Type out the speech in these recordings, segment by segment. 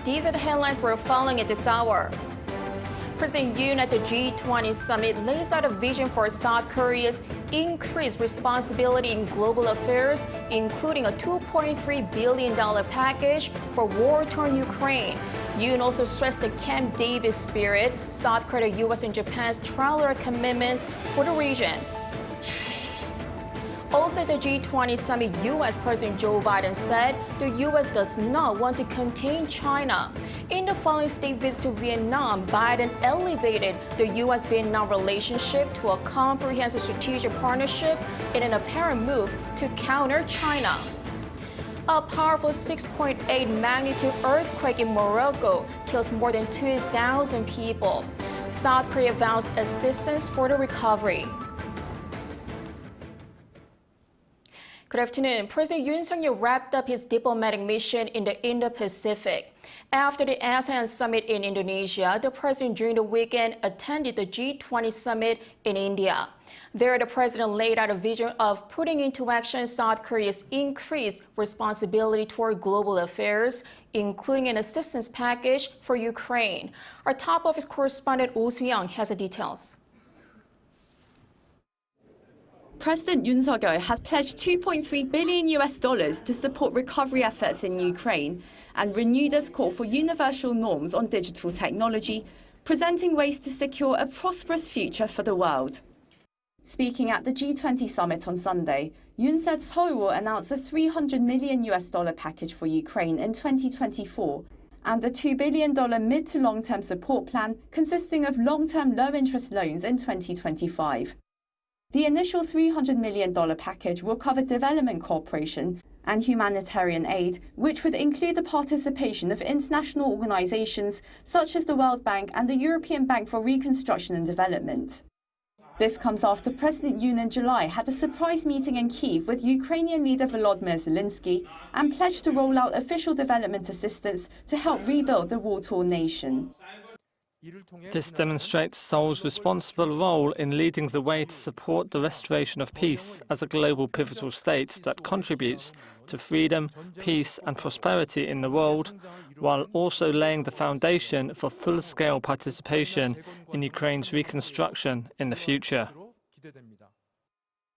These are the headlines we're following at this hour. President Yoon at the G20 summit lays out a vision for South Korea's increased responsibility in global affairs, including a $2.3 billion package for war-torn Ukraine. Yoon also stressed the Camp David spirit, South Korea, U.S. and Japan's trilateral commitments for the region. Also at the G20 summit, U.S. President Joe Biden said the U.S. does not want to contain China. In the following state visit to Vietnam, Biden elevated the U.S.-Vietnam relationship to a comprehensive strategic partnership in an apparent move to counter China. A powerful 6.8 magnitude earthquake in Morocco kills more than 2,000 people. South Korea vows assistance for the recovery. Good afternoon. President Yoon Suk-yeol wrapped up his diplomatic mission in the Indo-Pacific. After the ASEAN summit in Indonesia, the president during the weekend attended the G20 summit in India. There, the president laid out a vision of putting into action South Korea's increased responsibility toward global affairs, including an assistance package for Ukraine. Our top office correspondent Oh Soo-young has the details. President Yoon Suk-yeol has pledged $2.3 billion to support recovery efforts in Ukraine and renewed his call for universal norms on digital technology, presenting ways to secure a prosperous future for the world. Speaking at the G20 summit on Sunday, Yoon said Seoul will announce a $300 million package for Ukraine in 2024 and a $2 billion mid to long-term support plan consisting of long-term low-interest loans in 2025. The initial $300 million package will cover development cooperation and humanitarian aid, which would include the participation of international organizations such as the World Bank and the European Bank for Reconstruction and Development. This comes after President Yoon in July had a surprise meeting in Kyiv with Ukrainian leader Volodymyr Zelensky and pledged to roll out official development assistance to help rebuild the war-torn nation. This demonstrates Seoul's responsible role in leading the way to support the restoration of peace as a global pivotal state that contributes to freedom, peace and prosperity in the world, while also laying the foundation for full-scale participation in Ukraine's reconstruction in the future.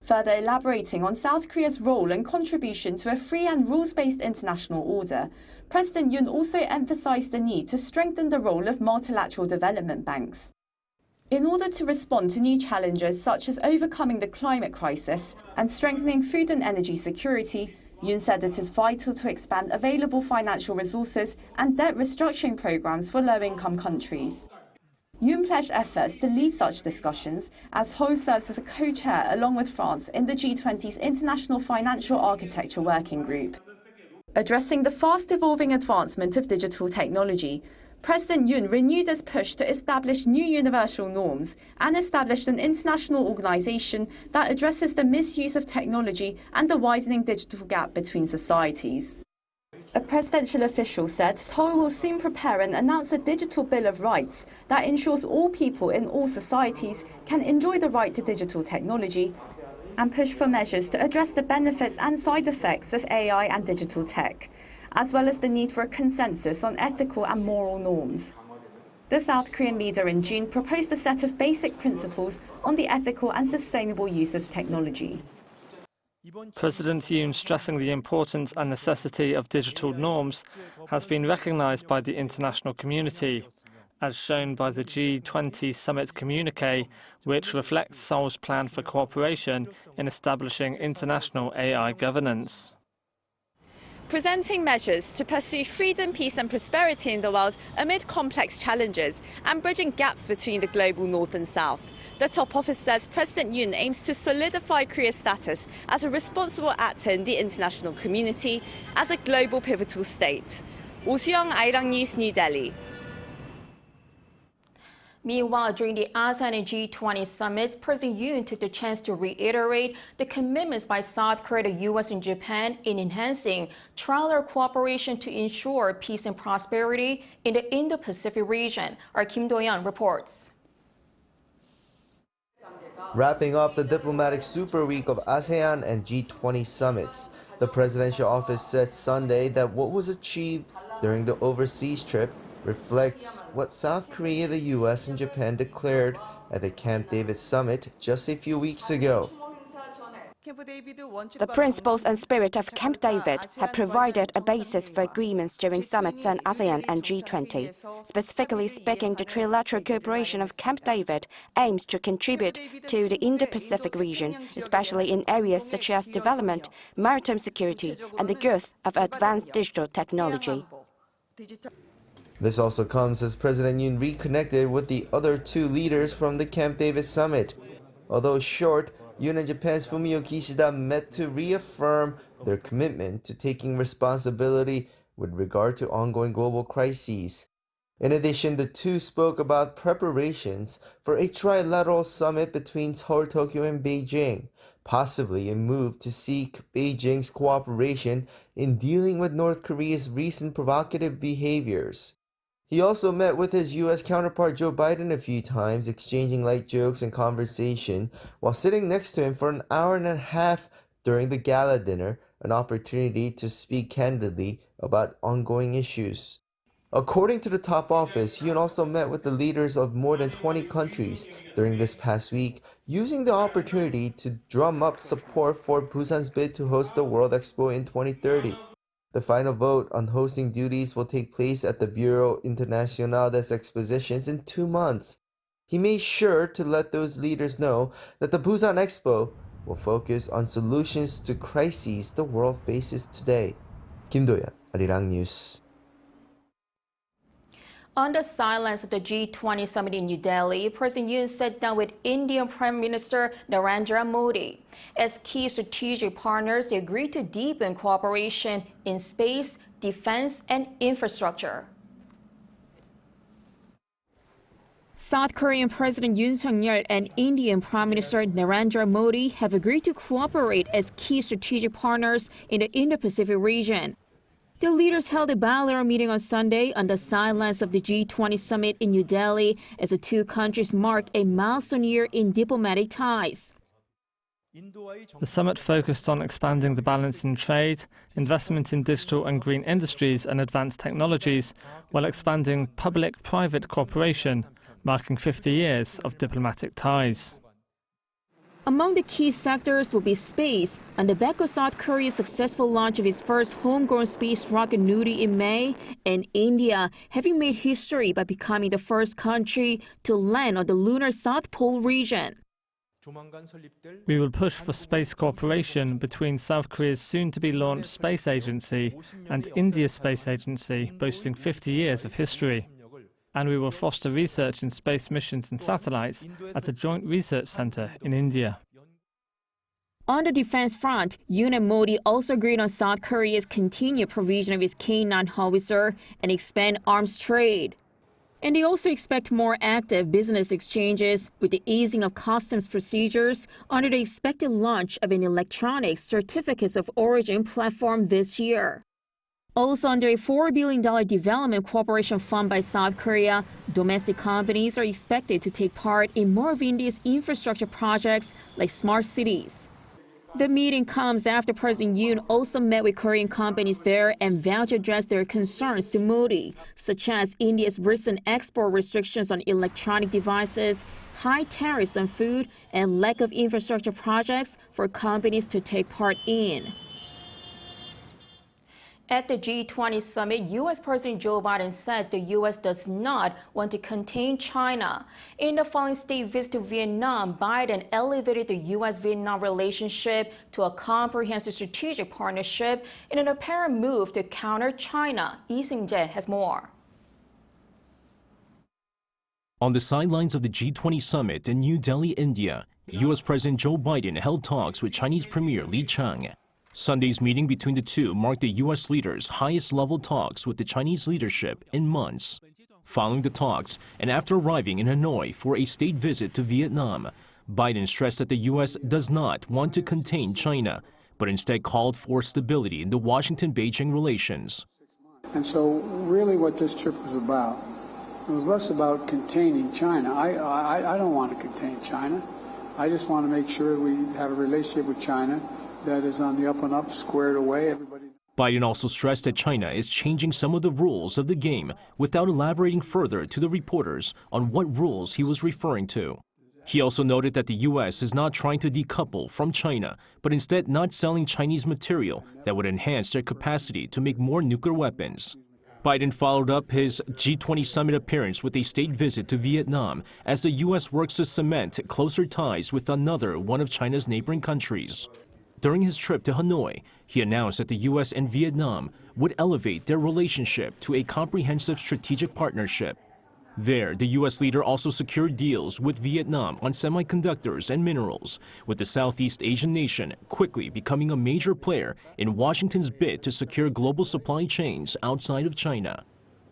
Further elaborating on South Korea's role and contribution to a free and rules-based international order, President Yoon also emphasized the need to strengthen the role of multilateral development banks. In order to respond to new challenges such as overcoming the climate crisis and strengthening food and energy security, Yoon said it is vital to expand available financial resources and debt restructuring programs for low-income countries. Yoon pledged efforts to lead such discussions as Seoul serves as a co-chair along with France in the G20's International Financial Architecture Working Group. Addressing the fast-evolving advancement of digital technology, President Yoon renewed his push to establish new universal norms and established an international organization that addresses the misuse of technology and the widening digital gap between societies. A presidential official said Seoul will soon prepare and announce a digital bill of rights that ensures all people in all societies can enjoy the right to digital technology and push for measures to address the benefits and side effects of AI and digital tech, as well as the need for a consensus on ethical and moral norms. The South Korean leader in June proposed a set of basic principles on the ethical and sustainable use of technology. President Yoon stressing the importance and necessity of digital norms has been recognized by the international community, as shown by the G20 summit communique, which reflects Seoul's plan for cooperation in establishing international AI governance. Presenting measures to pursue freedom, peace and prosperity in the world amid complex challenges and bridging gaps between the global North and South. The top office says President Yoon aims to solidify Korea's status as a responsible actor in the international community as a global pivotal state. Oh Soo-young, Arirang News, New Delhi. Meanwhile, during the ASEAN and G20 summits, President Yoon took the chance to reiterate the commitments by South Korea, the U.S. and Japan in enhancing trilateral cooperation to ensure peace and prosperity in the Indo-Pacific region. Our Kim Do-yeon reports. Wrapping up the diplomatic super week of ASEAN and G20 summits, the presidential office said Sunday that what was achieved during the overseas trip reflects what South Korea, the U.S., and Japan declared at the Camp David summit just a few weeks ago. The principles and spirit of Camp David have provided a basis for agreements during summits on ASEAN and G20. Specifically speaking, the Trilateral cooperation of Camp David aims to contribute to the Indo-Pacific region, especially in areas such as development, maritime security, and the growth of advanced digital technology. This also comes as President Yoon reconnected with the other two leaders from the Camp David summit. Although short, Yoon and Japan's Fumio Kishida met to reaffirm their commitment to taking responsibility with regard to ongoing global crises. In addition, the two spoke about preparations for a trilateral summit between Seoul, Tokyo, and Beijing, possibly a move to seek Beijing's cooperation in dealing with North Korea's recent provocative behaviors. He also met with his U.S. counterpart Joe Biden a few times, exchanging light jokes and conversation while sitting next to him for an hour and a half during the gala dinner, an opportunity to speak candidly about ongoing issues. According to the top office, Yoon also met with the leaders of more than 20 countries during this past week, using the opportunity to drum up support for Busan's bid to host the World Expo in 2030. The final vote on hosting duties will take place at the Bureau International des Expositions in 2 months. He made sure to let those leaders know that the Busan Expo will focus on solutions to crises the world faces today. Kim Do-yeon, Arirang News. On the sidelines of the G20 summit in New Delhi, President Yoon sat down with Indian Prime Minister Narendra Modi. As key strategic partners, they agreed to deepen cooperation in space, defense, and infrastructure. South Korean President Yoon Suk-yeol and Indian Prime Minister Narendra Modi have agreed to cooperate as key strategic partners in the Indo-Pacific region. The leaders held a bilateral meeting on Sunday on the sidelines of the G20 summit in New Delhi as the two countries mark a milestone year in diplomatic ties. The summit focused on expanding the balance in trade, investment in digital and green industries and advanced technologies, while expanding public-private cooperation, marking 50 years of diplomatic ties. Among the key sectors will be space, on the back of South Korea's successful launch of its first homegrown space rocket Nuri in May, and India having made history by becoming the first country to land on the lunar South Pole region. We will push for space cooperation between South Korea's soon-to-be-launched space agency and India's space agency, boasting 50 years of history. And we will foster research in space missions and satellites at a joint research center in India. On the defense front, Yoon and Modi also agreed on South Korea's continued provision of its K-9 howitzer and expand arms trade. And they also expect more active business exchanges with the easing of customs procedures under the expected launch of an electronic certificates of origin platform this year. Also under a $4 billion development cooperation fund by South Korea, domestic companies are expected to take part in more of India's infrastructure projects like smart cities. The meeting comes after President Yoon also met with Korean companies there and vowed to address their concerns to Modi, such as India's recent export restrictions on electronic devices, high tariffs on food, and lack of infrastructure projects for companies to take part in. At the G20 summit, U.S. President Joe Biden said the U.S. does not want to contain China. In the following state visit to Vietnam, Biden elevated the U.S.-Vietnam relationship to a comprehensive strategic partnership in an apparent move to counter China. Min-jee has more. On the sidelines of the G20 summit in New Delhi, India, U.S. President Joe Biden held talks with Chinese Premier Li Qiang. Sunday's meeting between the two marked the U.S. leaders' highest-level talks with the Chinese leadership in months. Following the talks, and after arriving in Hanoi for a state visit to Vietnam, Biden stressed that the U.S. does not want to contain China, but instead called for stability in the Washington-Beijing relations. And so really what this trip was about, it was less about containing China. I don't want to contain China. I just want to make sure we have a relationship with China that is on the up and up, squared away. Biden also stressed that China is changing some of the rules of the game without elaborating further to the reporters on what rules he was referring to. He also noted that the U.S. is not trying to decouple from China, but instead not selling Chinese material that would enhance their capacity to make more nuclear weapons. Biden followed up his G20 summit appearance with a state visit to Vietnam as the U.S. works to cement closer ties with another one of China's neighboring countries. During his trip to Hanoi, he announced that the U.S. and Vietnam would elevate their relationship to a comprehensive strategic partnership. There, the U.S. leader also secured deals with Vietnam on semiconductors and minerals, with the Southeast Asian nation quickly becoming a major player in Washington's bid to secure global supply chains outside of China.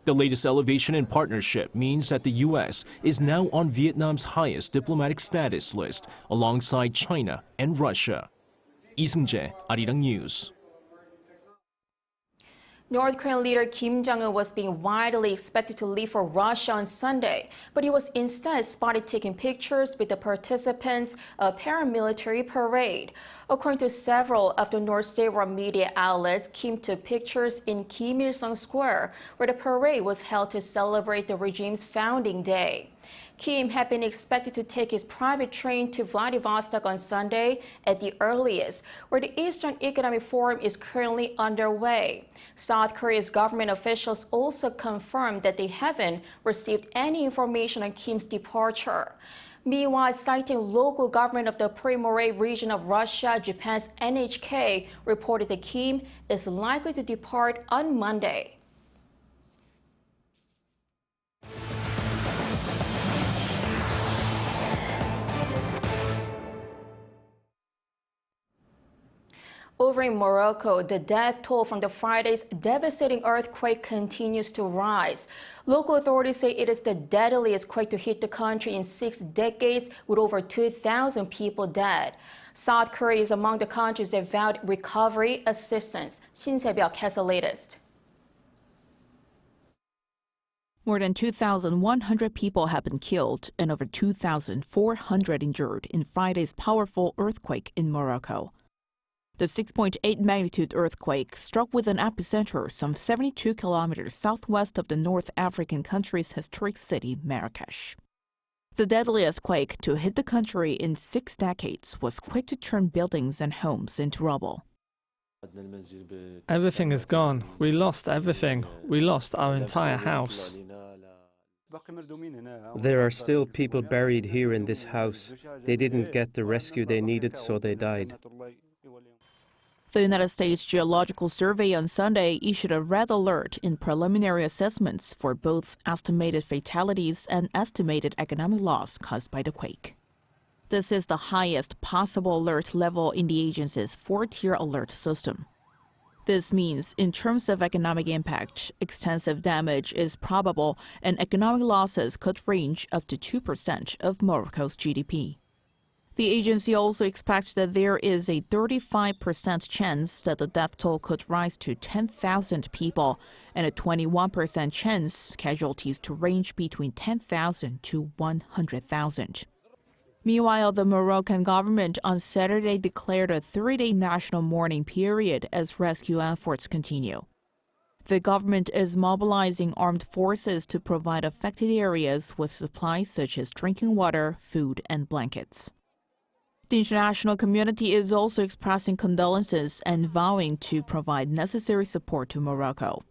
The latest elevation in partnership means that the U.S. is now on Vietnam's highest diplomatic status list, alongside China and Russia. Lee Seung-jae, Arirang News. North Korean leader Kim Jong-un was being widely expected to leave for Russia on Sunday, but he was instead spotted taking pictures with the participants of a paramilitary parade. According to several of the North state-run media outlets, Kim took pictures in Kim Il-sung Square, where the parade was held to celebrate the regime's founding day. Kim had been expected to take his private train to Vladivostok on Sunday at the earliest, where the Eastern Economic Forum is currently underway. South Korea's government officials also confirmed that they haven't received any information on Kim's departure. Meanwhile, citing local government of the Primorye region of Russia, Japan's NHK reported that Kim is likely to depart on Monday. Over in Morocco, the death toll from the Friday's devastating earthquake continues to rise. Local authorities say it is the deadliest quake to hit the country in 6 decades, with over 2,000 people dead. South Korea is among the countries that vowed recovery assistance. Shin Se-byuk has the latest. More than 2,100 people have been killed and over 2,400 injured in Friday's powerful earthquake in Morocco. The 6.8 magnitude earthquake struck with an epicenter some 72 kilometers southwest of the North African country's historic city, Marrakesh. The deadliest quake to hit the country in 6 decades was quick to turn buildings and homes into rubble. Everything is gone. We lost everything. We lost our entire house. There are still people buried here in this house. They didn't get the rescue they needed, so they died. The United States Geological Survey on Sunday issued a red alert in preliminary assessments for both estimated fatalities and estimated economic loss caused by the quake. This is the highest possible alert level in the agency's 4-tier alert system. This means, in terms of economic impact, extensive damage is probable and economic losses could range up to 2% of Morocco's GDP. The agency also expects that there is a 35% chance that the death toll could rise to 10,000 people and a 21% chance casualties to range between 10,000 to 100,000. Meanwhile, the Moroccan government on Saturday declared a 3-day national mourning period as rescue efforts continue. The government is mobilizing armed forces to provide affected areas with supplies such as drinking water, food, and blankets. The international community is also expressing condolences and vowing to provide necessary support to Morocco.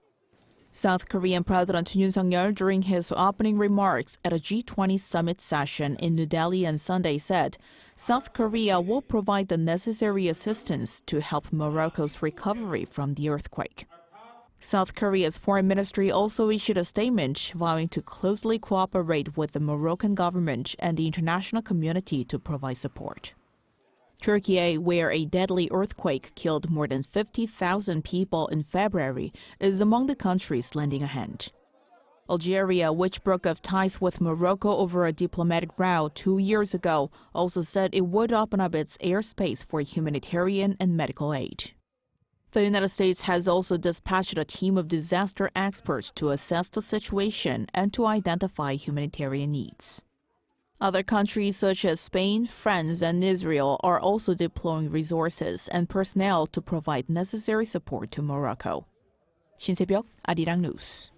South Korean President Yoon Suk-yeol, during his opening remarks at a G20 summit session in New Delhi on Sunday, said South Korea will provide the necessary assistance to help Morocco's recovery from the earthquake. South Korea's foreign ministry also issued a statement vowing to closely cooperate with the Moroccan government and the international community to provide support. Turkey, where a deadly earthquake killed more than 50,000 people in February, is among the countries lending a hand. Algeria, which broke off ties with Morocco over a diplomatic row 2 years ago, also said it would open up its airspace for humanitarian and medical aid. The United States has also dispatched a team of disaster experts to assess the situation and to identify humanitarian needs. Other countries such as Spain, France, and Israel are also deploying resources and personnel to provide necessary support to Morocco. 신세벽, 아리랑 뉴스.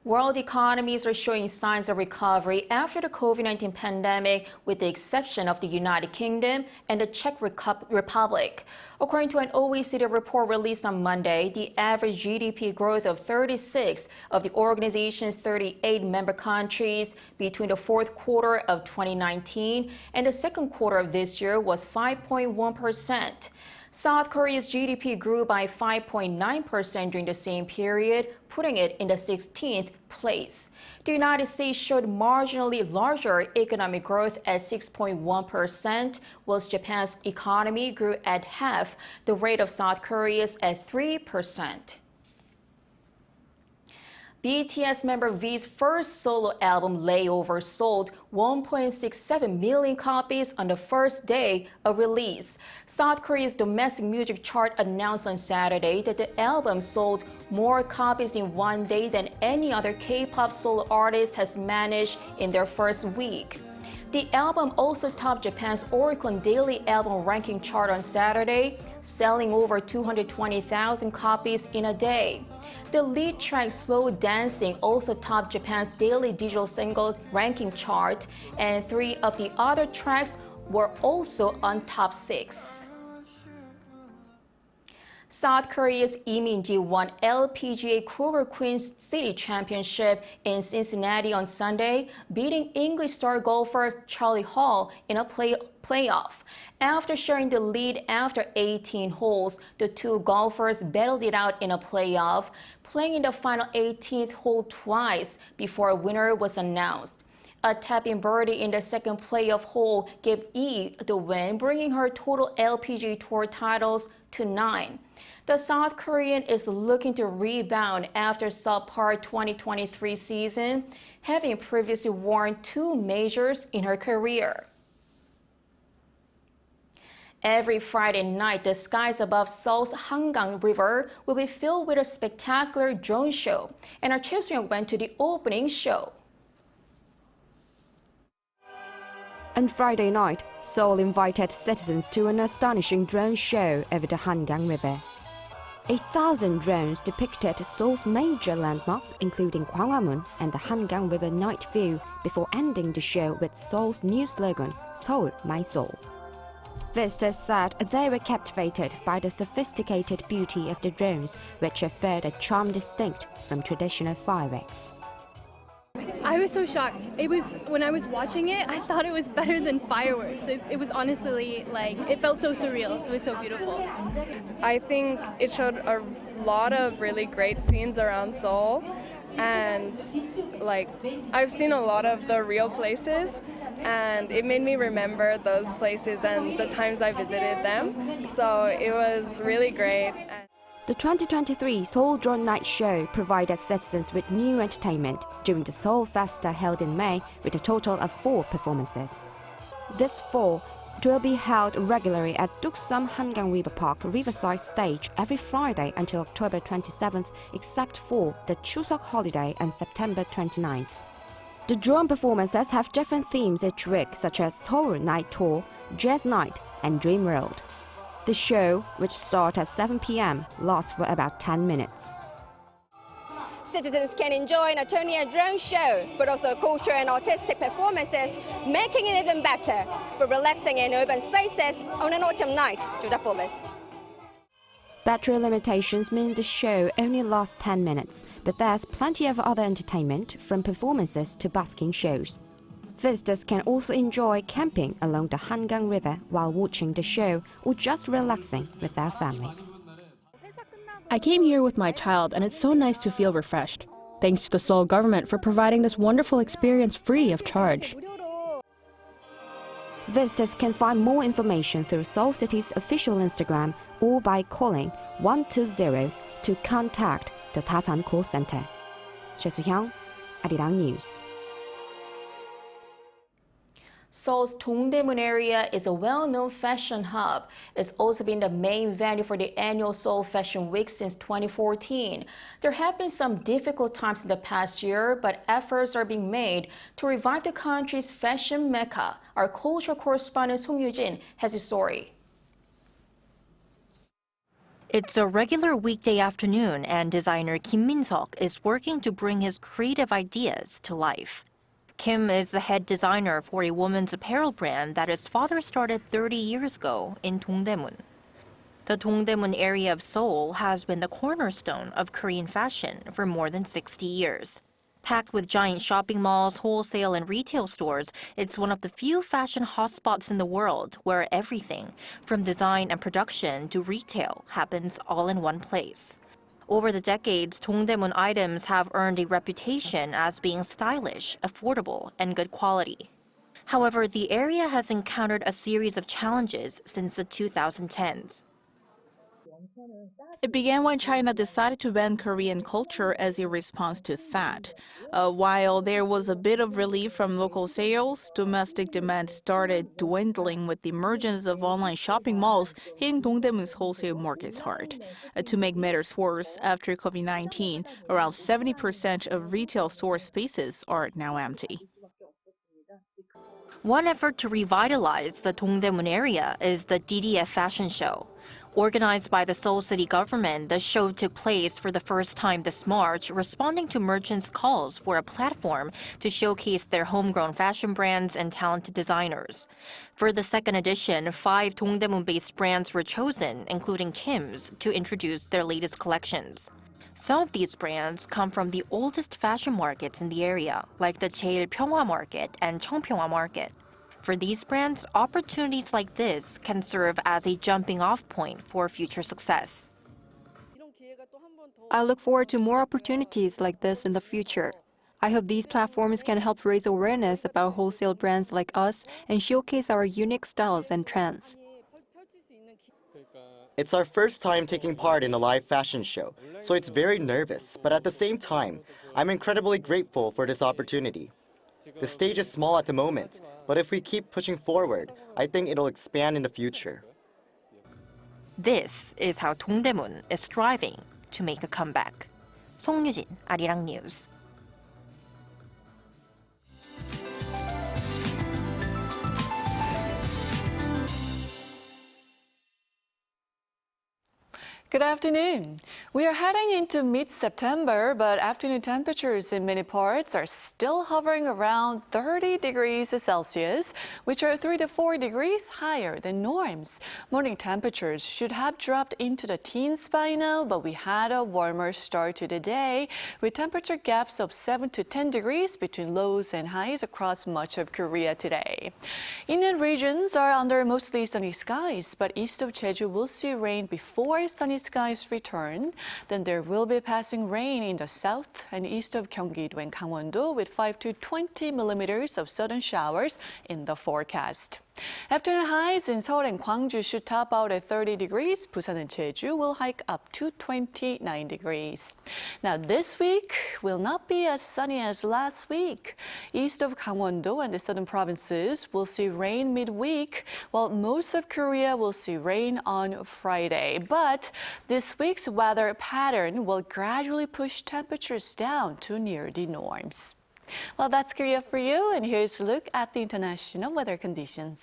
World economies are showing signs of recovery after the COVID-19 pandemic, with the exception of the United Kingdom and the Czech Republic. According to an OECD report released on Monday, the average GDP growth of 36 of the organization's 38 member countries between the fourth quarter of 2019 and the second quarter of this year was 5.1%. South Korea's GDP grew by 5.9% during the same period, putting it in the 16th place. The United States showed marginally larger economic growth at 6.1%, whilst Japan's economy grew at half the rate of South Korea's at 3%. BTS member V's first solo album, Layover, sold 1.67 million copies on the first day of release. South Korea's domestic music chart announced on Saturday that the album sold more copies in one day than any other K-pop solo artist has managed in their first week. The album also topped Japan's Oricon Daily Album Ranking chart on Saturday, selling over 220,000 copies in a day. The lead track, Slow Dancing, also topped Japan's Daily Digital Singles Ranking chart, and 3 of the other tracks were also on top 6. South Korea's Min-jee won LPGA Kroger Queen's City Championship in Cincinnati on Sunday, beating English star golfer Charlie Hall in a playoff. After sharing the lead after 18 holes, the two golfers battled it out in a playoff, playing in the final 18th hole twice before a winner was announced. A tap-in birdie in the second playoff hole gave Yi the win, bringing her total LPGA Tour titles to 9. The South Korean is looking to rebound after subpar 2023 season, having previously won 2 majors in her career. Every Friday night, the skies above Seoul's Hangang River will be filled with a spectacular drone show, and our Choi Soo-young went to the opening show. On Friday night, Seoul invited citizens to an astonishing drone show over the Hangang River. 1,000 drones depicted Seoul's major landmarks, including Gwanghwamun and the Hangang River night view, before ending the show with Seoul's new slogan, Seoul, My Seoul. Visitors said they were captivated by the sophisticated beauty of the drones, which offered a charm distinct from traditional fireworks. I was so shocked. When I was watching it, I thought it was better than fireworks. It was honestly it felt so surreal. It was so beautiful. I think it showed a lot of really great scenes around Seoul, and I've seen a lot of the real places, and it made me remember those places and the times I visited them. So it was really great. The 2023 Seoul Drone Night Show provided citizens with new entertainment during the Seoul Festa held in May, with a total of 4 performances. This fall, it will be held regularly at Duksam Hangang River Park Riverside Stage every Friday until October 27th, except for the Chuseok holiday on September 29th. The drone performances have different themes each week, such as Seoul Night Tour, Jazz Night, and Dream World. The show, which starts at 7 p.m., lasts for about 10 minutes. Citizens can enjoy not only a drone show, but also cultural and artistic performances, making it even better for relaxing in urban spaces on an autumn night to the fullest. Battery limitations mean the show only lasts 10 minutes, but there's plenty of other entertainment, from performances to busking shows. Visitors can also enjoy camping along the Hangang River while watching the show, or just relaxing with their families. I came here with my child, and it's so nice to feel refreshed. Thanks to the Seoul government for providing this wonderful experience free of charge. Visitors can find more information through Seoul City's official Instagram or by calling 120 to contact the Tasan call center. Choi Soo-young, Arirang News. Seoul's Dongdaemun area is a well-known fashion hub. It's also been the main venue for the annual Seoul Fashion Week since 2014. There have been some difficult times in the past year, but efforts are being made to revive the country's fashion mecca. Our cultural correspondent Song Yoo-jin has a story. It's a regular weekday afternoon, and designer Kim Min-seok is working to bring his creative ideas to life. Kim is the head designer for a women's apparel brand that his father started 30 years ago in Tongdaemun. The Tongdaemun area of Seoul has been the cornerstone of Korean fashion for more than 60 years. Packed with giant shopping malls, wholesale and retail stores, it's one of the few fashion hotspots in the world where everything, from design and production to retail, happens all in one place. Over the decades, Tongdaemun items have earned a reputation as being stylish, affordable, and good quality. However, the area has encountered a series of challenges since the 2010s. It began when China decided to ban Korean culture as a response to that. While there was a bit of relief from local sales, domestic demand started dwindling with the emergence of online shopping malls hitting Dongdaemun's wholesale markets hard. To make matters worse, after COVID-19, around 70% of retail store spaces are now empty. One effort to revitalize the Dongdaemun area is the DDF Fashion Show. Organized by the Seoul city government, the show took place for the first time this March, responding to merchants' calls for a platform to showcase their homegrown fashion brands and talented designers. For the second edition, 5 Dongdaemun-based brands were chosen, including Kim's, to introduce their latest collections. Some of these brands come from the oldest fashion markets in the area, like the Jeil Pyeonghwa Market and Cheongpyeongwa Market. For these brands, opportunities like this can serve as a jumping-off point for future success. I look forward to more opportunities like this in the future. I hope these platforms can help raise awareness about wholesale brands like us and showcase our unique styles and trends. It's our first time taking part in a live fashion show, so it's very nervous, but at the same time, I'm incredibly grateful for this opportunity. The stage is small at the moment, but if we keep pushing forward, I think it'll expand in the future. This is how Dongdaemun is striving to make a comeback. Song Yoo-jin, Arirang News. Good afternoon. We are heading into mid-September, but afternoon temperatures in many parts are still hovering around 30 degrees Celsius, which are 3 to 4 degrees higher than norms. Morning temperatures should have dropped into the teens by now, but we had a warmer start to the day, with temperature gaps of 7 to 10 degrees between lows and highs across much of Korea today. Inland regions are under mostly sunny skies, but east of Jeju will see rain before sunny skies return. Then there will be passing rain in the south and east of Gyeonggi-do and Gangwon-do with 5 to 20 millimeters of sudden showers in the forecast. Afternoon highs in Seoul and Gwangju should top out at 30 degrees. Busan and Jeju will hike up to 29 degrees. Now this week will not be as sunny as last week. East of Gangwon-do and the southern provinces will see rain midweek, while most of Korea will see rain on Friday. But this week's weather pattern will gradually push temperatures down to near the norms. Well, that's Korea for you, and here's a look at the international weather conditions.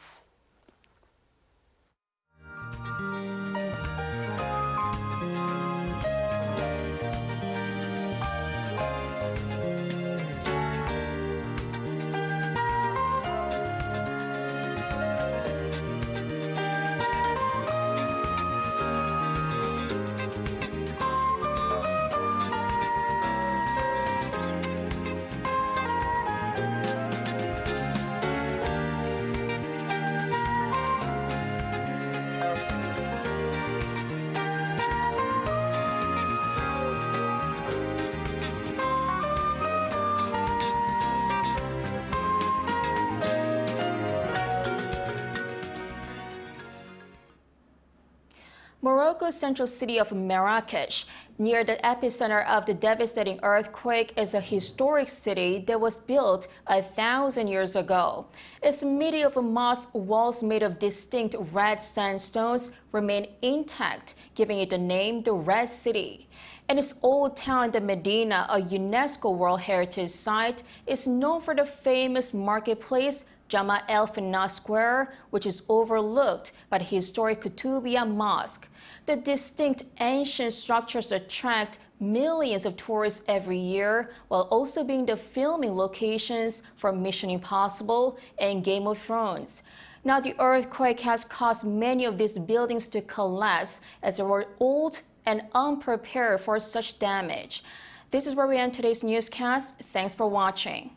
Morocco's central city of Marrakesh, near the epicenter of the devastating earthquake, is a historic city that was built 1,000 years ago. Its medieval mosque walls made of distinct red sandstones remain intact, giving it the name the Red City. And its old town, the Medina, a UNESCO World Heritage Site, is known for the famous marketplace Jama El Fana Square, which is overlooked by the historic Kutubiyya Mosque. The distinct ancient structures attract millions of tourists every year, while also being the filming locations for Mission Impossible and Game of Thrones. Now, the earthquake has caused many of these buildings to collapse as they were old and unprepared for such damage. This is where we end today's newscast. Thanks for watching.